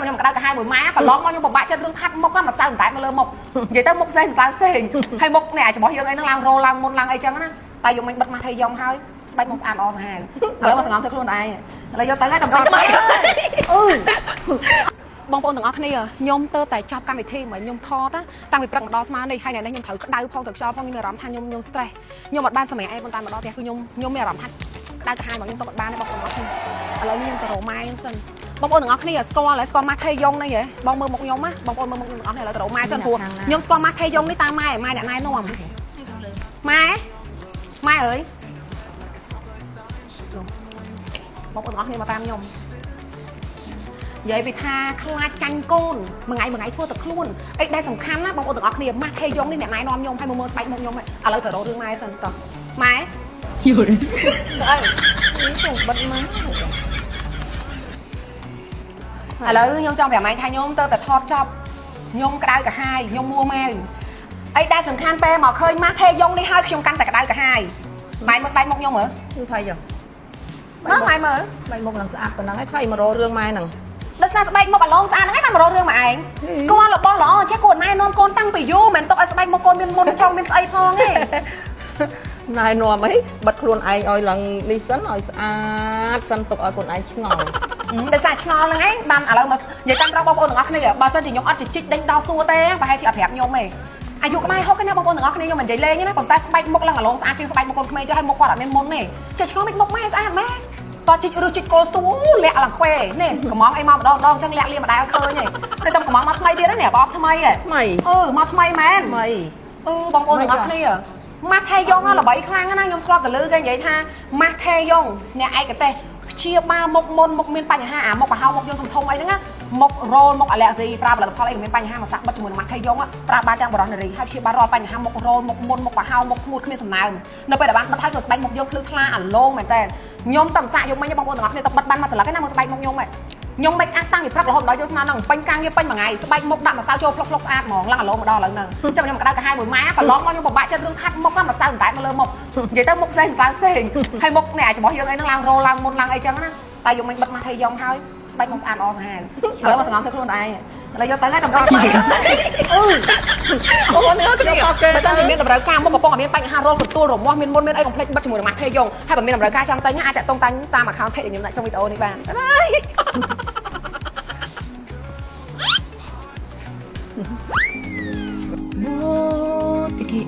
ខ្ញុំក្តៅកាហាយមួយម៉ាក៏ឡងមកខ្ញុំពិបាកចិត្តរឿងខាត់មុខហ្នឹងមកសើតែមកលើមុខនិយាយទៅមុខផ្សេងហើយមុខនេះអាចរបស់យើងអីហ្នឹងឡើងរោឡើងមុនឡើងអីចឹងណាតែយកមិញបិទម៉ាស់ថៃយ៉ងហើយស្បែកមុខស្អាតល្អសាហាវឥឡូវមកសង្ងំធ្វើខ្លួនឯងឥឡូវយកទៅហើយតម្រូវទៅបងប្អូនទាំងអស់គ្នាខ្ញុំទៅតែចប់កម្មវិធីមកខ្ញុំថតតាំងពីព្រឹកមកដល់ស្មាននេះហើយថ្ងៃនេះខ្ញុំត្រូវក្តៅផងទៅខ្យល់ផងខ្ញុំមានអារម្មណ៍ថាខ្ញុំ stress ខ្ញុំអត់បានសម័យឯងប៉ុន្តែមកដល់ផ្ទះគឺខ្ញុំមានអារម្មណ៍ថាក្តៅកាហាយមកខ្ញុំទៅអត់បានទេបងប្អូនទាំងអស់គ្នាឥឡូវនេះខ្ញុំទៅរកម៉ែខ្ញុំសិនបងប្អូនទាំងអស់គ្នាស្គាល់ម៉ាស់ថេយ៉ុងនេះហ៎បងមើលមុខខ្ញុំណាបងប្អូនមើលមុខខ្ញុំទាំងអស់គ្នាឥឡូវទៅរកម៉ែសិនព្រោះខ្ញុំស្គាល់ម៉ាស់ថេយ៉ុងនេះតាមម៉ែអ្នកណែនាំម៉ែអើយបងប្អូនទាំងអស់គ្នាមកតាមខ្ញុំនិយាយពីថាខ្លាចចាញ់កូនមួយថ្ងៃធ្វើតែខ្លួនអីដែលសំខាន់ណាបងប្អូនទាំងអស់គ្នាម៉ាស់ថេយ៉ុងនេះអ្នកណែនាំខ្ញុំឲ្យមើលស្បែកមុខខ្ញុំឥឡូវទៅរករឿងម៉ែសិនតោះម៉ែយូរអីទៅបិទម៉ែឥឡូវខ្ញុំចង់ប្រាប់ម៉ែថាខ្ញុំទៅតែថតចប់ខ្ញុំក្តៅកាហាយខ្ញុំមួម៉ៅអីដែលសំខាន់ពេលមកឃើញម៉ាស់ថេយ៉ុងនេះហើយខ្ញុំកាន់តែក្តៅកាហាយម៉ែមើលស្បែកមុខខ្ញុំមើលគឺថៃចឹងម៉ែមើលស្បែកមុខនឹងស្អាតប៉ុណ្ណឹងហើយថៃមករករឿងម៉ែហ្នឹងដោយសារស្បែកមុខអាឡងស្អាតហ្នឹងឯងមករករឿងមកឯងស្គាល់របស់ល្អចេះកូនណែនាំកូនតាំងពីយូរមិនទុកឲ្យស្បែកមុខកូនមានមុនផងមានស្អីផងទេណែនាំអីបិទខ្លួនឯងឲ្យឡើងនេះសិនឲ្យស្អាតសិនទុកឲ្យកូនឯងឆ្ងល់ដោយសារឆ្ងល់ហ្នឹងឯងបានឥឡូវមកនិយាយតាមត្រង់បងប្អូនទាំងអស់គ្នាបើសិនជាខ្ញុំអត់ជិះដេញដល់សួរទេប្រហែលជាអត់ប្រាប់ខ្ញុំទេអាយុក្បែរ60ណាបងប្អូនទាំងអស់គ្នាខ្ញុំមិននិយាយលេងណាប៉ុន្តែស្បែកមុខឡើងអាឡងស្អាតជាងស្បែកមុខកូនក្មេងទៀតហើយមុខគាត់អត់មានមុនទេចេះឆ្ងល់មិនមុខម៉ែស្អាតម៉ែតជីករឺជីកគល់សួរលាក់ឡើងខ្វេនេះកំងអីមកម្ដងអញ្ចឹងលាក់លៀមម្ដាយឲ្យឃើញទេតែតែកំងមកថ្មីទៀតណាបបថ្មីហ៎មកថ្មីមែនបងប្អូនទាំងអស់គ្នាម៉ាស់ថេយ៉ុងល្បីខ្លាំងណាខ្ញុំធ្លាប់ទៅលើគេនិយាយថាម៉ាស់ថេយ៉ុងអ្នកឯកទេសព្យាបាលមុខមុនមុខមានបញ្ហាអាមុខប្រហោមុខយើងធំអីហ្នឹងណាមុខរោលមុខអាឡែហ្ស៊ីប្រើផលិតផលអីមានបញ្ហាមកសាក់បិទជាមួយនឹងម៉ាស់ថេយ៉ុងប្រើបានទាំងបរិសុទ្ធនារីហើយព្យាបាលរាល់បញ្ហាមុខរោលមុខមុនមុខប្រហោមុខស្ងួតគ្មានសំណើមនៅពេលដែលបានបិទហើយស្បែកមុខយើងភ្លឺថ្លាអាឡូងមែនតើខ្ញុំតឹងសាក់យកមិញបងប្អូនទាំងអស់គ្នាទៅបិទបានមកស្លឹកឯណាមើលស្បែកមុខខ្ញុំខ្ញុំមិនអាចតាំងពីព្រឹករហូតដល់យកស្មានហ្នឹងពេញការងារពេញមួយថ្ងៃស្បែកមុខដាក់ម្សៅចូលផ្លុកស្អាតហ្មងឡើងអាឡូមកដល់ឥឡូវហ្នឹងចាំខ្ញុំក្តៅកាហាយមួយម៉ាក៏ឡងមកខ្ញុំពិបាកចិត្តរឿងខាត់មុខហ្នឹងម្សៅតែមកលើមុខនិយាយទៅមុខផ្សេងហើយមុខនេះអាចរបស់យើងអីហ្នឹងឡើងរោឡើងមុនឡើងអីចឹងណាតែយកមិញបិទម៉ាស់ថេយ៉ុងហើយស្បែកមុខស្អាតល្អសាហាវឥឡូវមកសង្ងំធ្វើខ្លួនឯងឥឡូវយកទៅហើយតម្រូវទៅអូនេះគឺបើសិនជាមានតម្រូវការមុខកំពុងតែមានបញ្ហារោលកន្ទួលរមាស់មានមុនមានអីកុំភ្លេចបិទជាមួយនឹងម៉ាស់ថេយ៉ុងហើយបើមានតម្រូវការចង់ទិញអាចតាក់ទងតាម account page ដែលខ្ញុំដាក់trongវីដេអូនេះបានបាយបូតិគី